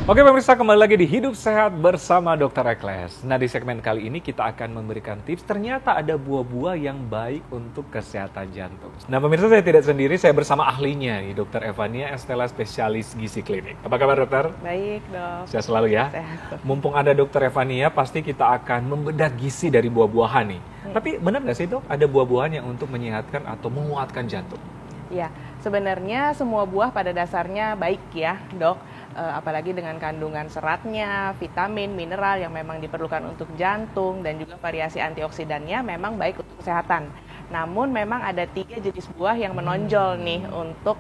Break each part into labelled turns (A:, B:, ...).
A: Oke pemirsa, kembali lagi di Hidup Sehat bersama Dr. Ekles. Nah, di segmen kali ini kita akan memberikan tips, ternyata ada buah-buah yang baik untuk kesehatan jantung. Nah pemirsa, saya tidak sendiri, saya bersama ahlinya, Dr. Evania Estella, spesialis gizi klinik. Apa kabar dokter?
B: Baik dok.
A: Sehat selalu ya.
B: Sehat.
A: Mumpung ada Dr. Evania, pasti kita akan membedah gizi dari buah-buahan nih. Tapi benar nggak sih dok, ada buah-buahan yang untuk menyehatkan atau menguatkan jantung?
B: Ya, sebenarnya semua buah pada dasarnya baik ya dok. Apalagi dengan kandungan seratnya, vitamin, mineral yang memang diperlukan untuk jantung dan juga variasi antioksidannya memang baik untuk kesehatan. Namun memang ada 3 jenis buah yang menonjol nih untuk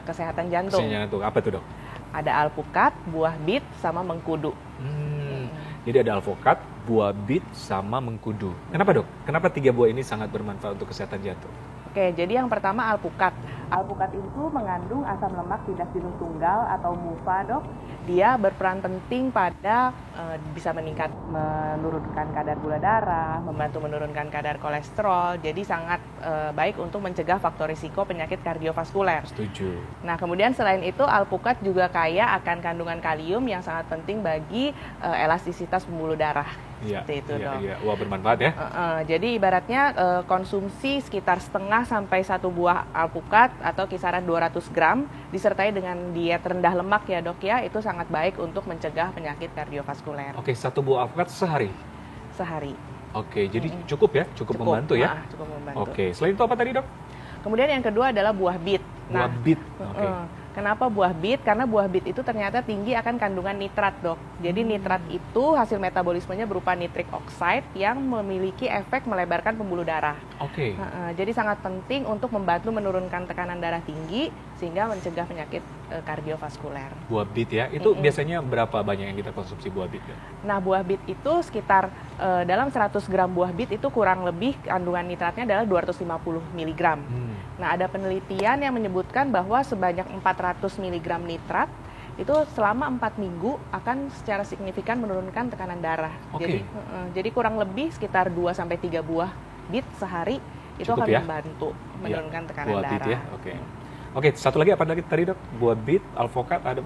B: kesehatan jantung.
A: Jantung apa tuh dok?
B: Ada alpukat, buah bit, sama mengkudu.
A: Jadi ada alpukat, buah bit, sama mengkudu. Kenapa dok? Kenapa 3 buah ini sangat bermanfaat untuk kesehatan jantung?
B: Oke, jadi yang pertama alpukat. Alpukat itu mengandung asam lemak tidak jenuh tunggal atau MUFA dok. Dia berperan penting pada bisa menurunkan kadar gula darah, membantu menurunkan kadar kolesterol. Jadi sangat baik untuk mencegah faktor risiko penyakit kardiovaskuler.
A: Setuju.
B: Nah, kemudian selain itu alpukat juga kaya akan kandungan kalium yang sangat penting bagi elastisitas pembuluh darah.
A: Iya,
B: Seperti itu dok.
A: Iya. Wah, bermanfaat ya.
B: Jadi ibaratnya konsumsi sekitar setengah sampai 1 buah alpukat atau kisaran 200 gram disertai dengan diet rendah lemak ya dok ya, itu sangat baik untuk mencegah penyakit kardiovaskuler.
A: Oke, 1 buah alpukat sehari?
B: Sehari.
A: Oke, jadi cukup ya? Cukup membantu ya?
B: Cukup membantu.
A: Oke, selain itu apa tadi dok?
B: Kemudian yang kedua adalah buah bit.
A: Buah bit, oke.
B: Kenapa buah bit? Karena buah bit itu ternyata tinggi akan kandungan nitrat dok. Jadi nitrat itu hasil metabolismenya berupa nitric oxide yang memiliki efek melebarkan pembuluh darah.
A: Oke.
B: Jadi sangat penting untuk membantu menurunkan tekanan darah tinggi sehingga mencegah penyakit kardiovaskuler.
A: Buah bit ya, itu biasanya berapa banyak yang kita konsumsi buah bit ya?
B: Nah, buah bit itu sekitar dalam 100 gram buah bit itu kurang lebih kandungan nitratnya adalah 250 mg. Nah, ada penelitian yang menyebutkan bahwa sebanyak 400 mg nitrat itu selama 4 minggu akan secara signifikan menurunkan tekanan darah.
A: Oke.
B: Jadi kurang lebih sekitar 2-3 buah bit sehari itu
A: Cukup
B: akan
A: ya?
B: membantu menurunkan tekanan
A: buah
B: darah.
A: bit ya, oke. Oke, satu lagi apa lagi tadi dok? Buah bit, alpukat, ada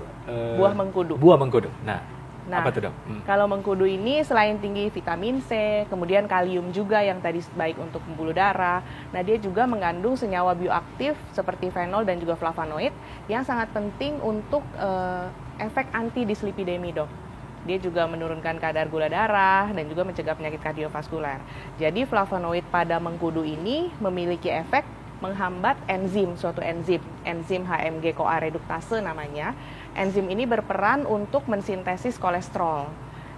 B: Buah mengkudu.
A: Buah mengkudu. Nah,
B: Nah,
A: apa tuh dok?
B: kalau mengkudu ini selain tinggi vitamin C, kemudian kalium juga yang tadi baik untuk pembuluh darah. Nah, dia juga mengandung senyawa bioaktif seperti fenol dan juga flavonoid yang sangat penting untuk efek anti-dislipidemi dok. Dia juga menurunkan kadar gula darah dan juga mencegah penyakit kardiovaskuler. Jadi flavonoid pada mengkudu ini memiliki efek menghambat suatu enzim HMG-CoA reduktase namanya. Enzim ini berperan untuk mensintesis kolesterol.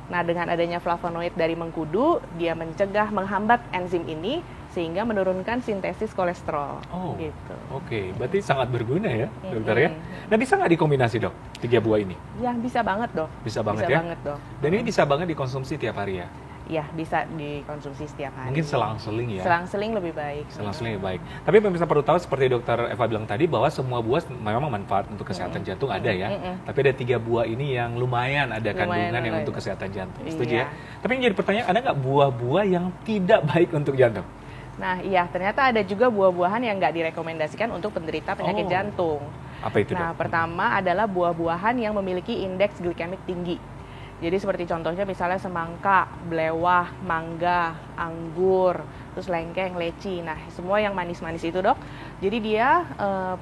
B: Nah, dengan adanya flavonoid dari mengkudu, dia menghambat enzim ini sehingga menurunkan sintesis kolesterol.
A: Oh,
B: gitu.
A: Oke. Berarti sangat berguna ya, dokter ya. Nah, bisa nggak dikombinasi dok, 3 buah ini?
B: Ya, bisa banget dok.
A: Bisa banget ya?
B: Banget dok.
A: Dan ini bisa banget dikonsumsi tiap hari ya?
B: Ya, bisa dikonsumsi setiap hari.
A: Mungkin selang-seling ya?
B: Selang-seling lebih baik.
A: Selang-seling lebih baik. Tapi pemirsa perlu tahu seperti dokter Eva bilang tadi bahwa semua buah memang manfaat untuk kesehatan jantung ada ya. Tapi ada 3 buah ini yang lumayan ada kandungan yang untuk kesehatan jantung. Setuju ya? Tapi yang jadi pertanyaan, ada nggak buah-buah yang tidak baik untuk jantung?
B: Nah iya, ternyata ada juga buah-buahan yang nggak direkomendasikan untuk penderita penyakit jantung.
A: Apa itu dok?
B: Pertama adalah buah-buahan yang memiliki indeks glikemik tinggi. Jadi seperti contohnya misalnya semangka, belewah, mangga, anggur, terus lengkeng, leci. Nah, semua yang manis-manis itu dok. Jadi dia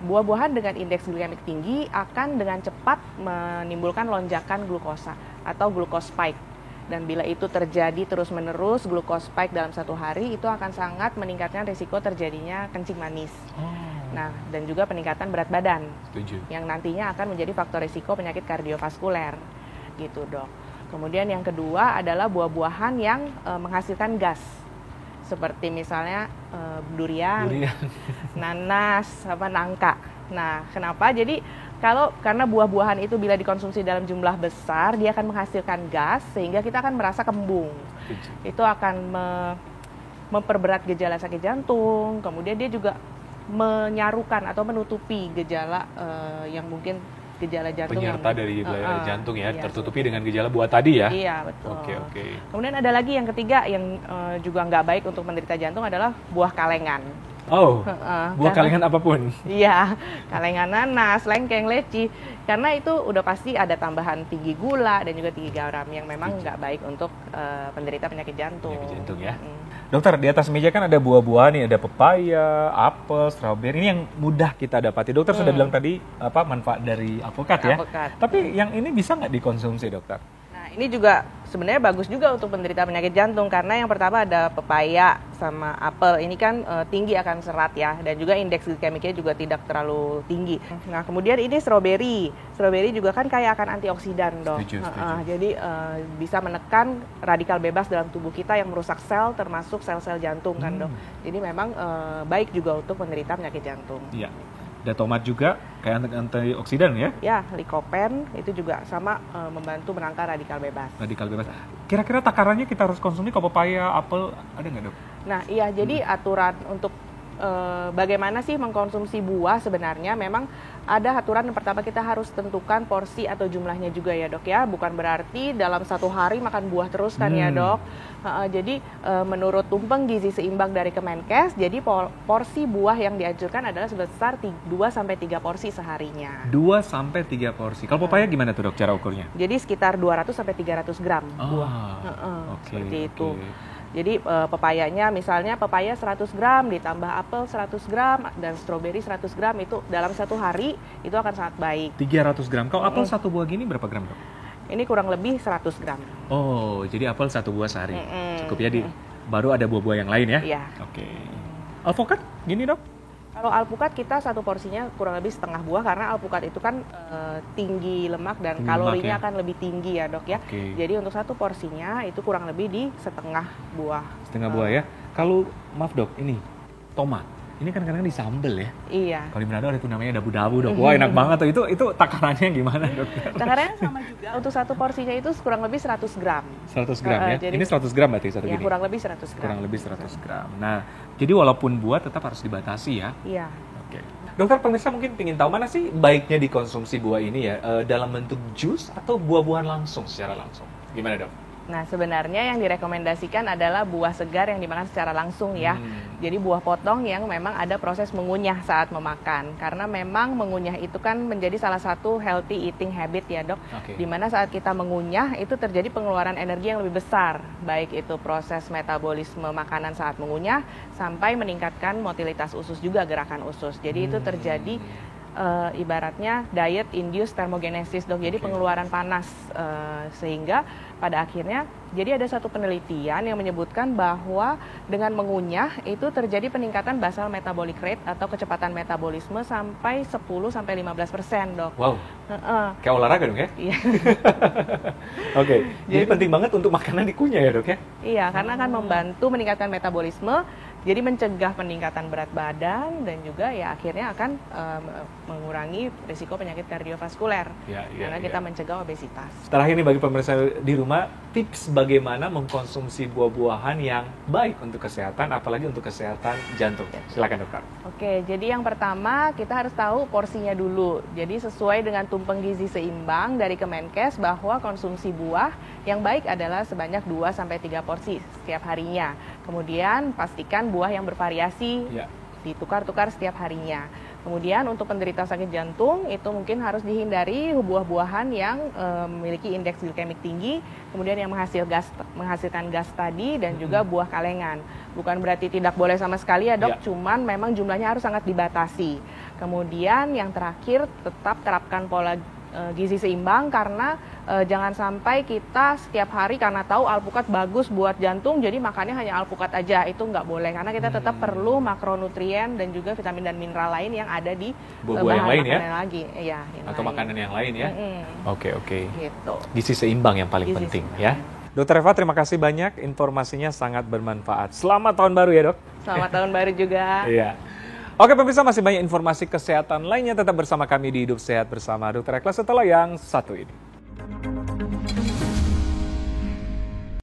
B: buah-buahan dengan indeks glikemik tinggi akan dengan cepat menimbulkan lonjakan glukosa atau glucose spike. Dan bila itu terjadi terus-menerus glucose spike dalam 1 hari, itu akan sangat meningkatkan risiko terjadinya kencing manis. Nah, dan juga peningkatan berat badan.
A: Setuju. Yang
B: nantinya akan menjadi faktor risiko penyakit kardiovaskuler. Gitu dok. Kemudian yang kedua adalah buah-buahan yang menghasilkan gas. Seperti misalnya durian, nanas, nangka. Nah, kenapa? Jadi karena buah-buahan itu bila dikonsumsi dalam jumlah besar, dia akan menghasilkan gas sehingga kita akan merasa kembung. Itu akan memperberat gejala sakit jantung. Kemudian dia juga menyarukan atau menutupi gejala yang mungkin gejala jantung
A: penyerta
B: yang,
A: dari jantung ya,
B: iya,
A: tertutupi dengan gejala buah tadi ya.
B: Iya, betul.
A: Oke.
B: Kemudian ada lagi yang ketiga yang juga nggak baik untuk menderita jantung adalah buah kalengan.
A: Oh, buah
B: karena-
A: kalengan apapun.
B: Iya, kalengan nanas, lengkeng, leci, karena itu udah pasti ada tambahan tinggi gula dan juga tinggi garam yang memang nggak baik untuk penderita penyakit jantung.
A: Penyakit jantung ya.
B: Mm.
A: Dokter, di atas meja kan ada buah-buahan nih, ada pepaya, apel, strawberry. Ini yang mudah kita dapati. Dokter sudah bilang tadi apa manfaat dari alpukat ya.
B: Alpukat.
A: Tapi yang ini bisa nggak dikonsumsi, dokter?
B: Nah, ini juga sebenarnya bagus juga untuk penderita penyakit jantung karena yang pertama ada pepaya sama apel. Ini kan tinggi akan serat ya dan juga indeks glikemiknya juga tidak terlalu tinggi. Nah, kemudian ini strawberry. Strawberry juga kan kaya akan antioksidan, Dok.
A: Setuju.
B: Jadi bisa menekan radikal bebas dalam tubuh kita yang merusak sel termasuk sel-sel jantung kan, Dok. Jadi memang baik juga untuk penderita penyakit jantung.
A: Iya. Ada tomat juga, kayak antioksidan ya.
B: Ya, likopen itu juga sama membantu menangkal radikal bebas.
A: Radikal bebas. Kira-kira takarannya kita harus konsumsi kalau pepaya, apel, ada nggak, dok?
B: Nah, iya, jadi aturan untuk bagaimana sih mengkonsumsi buah sebenarnya memang ada aturan. Yang pertama kita harus tentukan porsi atau jumlahnya juga ya, Dok ya. Bukan berarti dalam satu hari makan buah terus kan ya, Dok. Jadi menurut tumpeng gizi seimbang dari Kemenkes, jadi porsi buah yang dianjurkan adalah sebesar 2 sampai 3 porsi seharinya.
A: 2 sampai 3 porsi. Kalau pepaya gimana tuh, dok, cara ukurnya?
B: Jadi sekitar 200 sampai 300 gram buah.
A: Oke,
B: Seperti
A: oke.
B: itu. Jadi pepayanya misalnya pepaya 100 gram ditambah apel 100 gram dan stroberi 100 gram itu dalam satu hari itu akan sangat baik.
A: 300 gram. Kalau apel satu buah gini berapa gram, dok?
B: Ini kurang lebih 100 gram.
A: Oh, jadi apel satu buah sehari.
B: Mm-mm.
A: Cukup ya, baru ada buah-buah yang lain ya?
B: Iya.
A: Oke. Alpukat gini, dok?
B: Kalau alpukat kita satu porsinya kurang lebih setengah buah karena alpukat itu kan tinggi lemak dan
A: Tinggi
B: kalorinya
A: lemak ya.
B: akan lebih tinggi ya, Dok ya.
A: Oke.
B: Jadi untuk satu porsinya itu kurang lebih di setengah buah.
A: Setengah buah ya. Kalau maaf, dok, ini tomat. Ini kan kadang-kadang disambel ya.
B: Iya.
A: Kalau di Manado ada tuh namanya dabu-dabu, dok. Wah, enak banget tuh. Itu takarannya gimana, dok?
B: Takarannya sama juga. Untuk satu porsinya itu kurang lebih 100 gram.
A: 100 gram ya.
B: Jadi-
A: Ini 100 gram berarti satu
B: Ya,
A: gini.
B: kurang lebih 100 gram.
A: Kurang lebih 100 gram. Nah, jadi walaupun buah tetap harus dibatasi ya.
B: Iya.
A: Oke. Dokter, pemirsa mungkin ingin tahu mana sih baiknya dikonsumsi buah ini ya? Dalam bentuk jus atau buah-buahan langsung secara langsung? Gimana, dok?
B: Nah, sebenarnya yang direkomendasikan adalah buah segar yang dimakan secara langsung ya. Jadi buah potong yang memang ada proses mengunyah saat memakan. Karena memang mengunyah itu kan menjadi salah satu healthy eating habit ya, Dok.
A: Oke.
B: Dimana saat kita mengunyah itu terjadi pengeluaran energi yang lebih besar. Baik itu proses metabolisme makanan saat mengunyah sampai meningkatkan motilitas usus juga gerakan usus. Jadi itu terjadi ibaratnya diet induced thermogenesis, Dok. Jadi
A: Oke.
B: pengeluaran panas sehingga pada akhirnya jadi ada satu penelitian yang menyebutkan bahwa dengan mengunyah itu terjadi peningkatan basal metabolic rate atau kecepatan metabolisme sampai 10 sampai 15%, Dok.
A: Wow,
B: Heeh.
A: kayak olahraga dong ya?
B: Iya.
A: Oke, jadi
B: Jadi-
A: penting banget untuk makanan dikunyah ya, dok ya?
B: Iya, karena akan membantu meningkatkan metabolisme, jadi mencegah peningkatan berat badan dan juga ya akhirnya akan mengurangi risiko penyakit kardiovaskuler.
A: Iya, iya,
B: Karena
A: iya.
B: kita mencegah obesitas.
A: Terakhir nih bagi pemirsa di rumah, tips bagaimana mengkonsumsi buah-buahan yang baik untuk kesehatan, apalagi untuk kesehatan jantung. Silakan, dokter.
B: Oke, jadi yang pertama kita harus tahu porsinya dulu. Jadi sesuai dengan tumpeng gizi seimbang dari Kemenkes bahwa konsumsi buah yang baik adalah sebanyak 2 sampai 3 porsi setiap harinya. Kemudian pastikan buah yang bervariasi,
A: Ya.
B: ditukar-tukar setiap harinya. Kemudian untuk penderita sakit jantung itu mungkin harus dihindari buah-buahan yang memiliki indeks glikemik tinggi, kemudian yang menghasilkan gas tadi dan juga buah kalengan. Bukan berarti tidak boleh sama sekali ya, Dok,
A: Ya.
B: cuman memang jumlahnya harus sangat dibatasi. Kemudian yang terakhir tetap terapkan pola gizi seimbang karena jangan sampai kita setiap hari karena tahu alpukat bagus buat jantung jadi makannya hanya alpukat aja, itu nggak boleh karena kita tetap perlu makronutrien dan juga vitamin dan mineral lain yang ada di
A: Buah-buah yang
B: bahan
A: lain ya?
B: makanan lagi. Iya, yang
A: Atau
B: lain.
A: makanan yang lain ya?
B: Mm-mm,
A: Oke, oke.
B: gitu.
A: Gizi seimbang yang paling
B: Gizi
A: penting
B: seimbang.
A: ya. Dokter Eva, terima kasih banyak. Informasinya sangat bermanfaat. Selamat tahun baru ya, dok.
B: Selamat tahun baru juga.
A: Iya. Oke pemirsa, masih banyak informasi kesehatan lainnya. Tetap bersama kami di Hidup Sehat bersama Dr. Eklas setelah yang satu ini.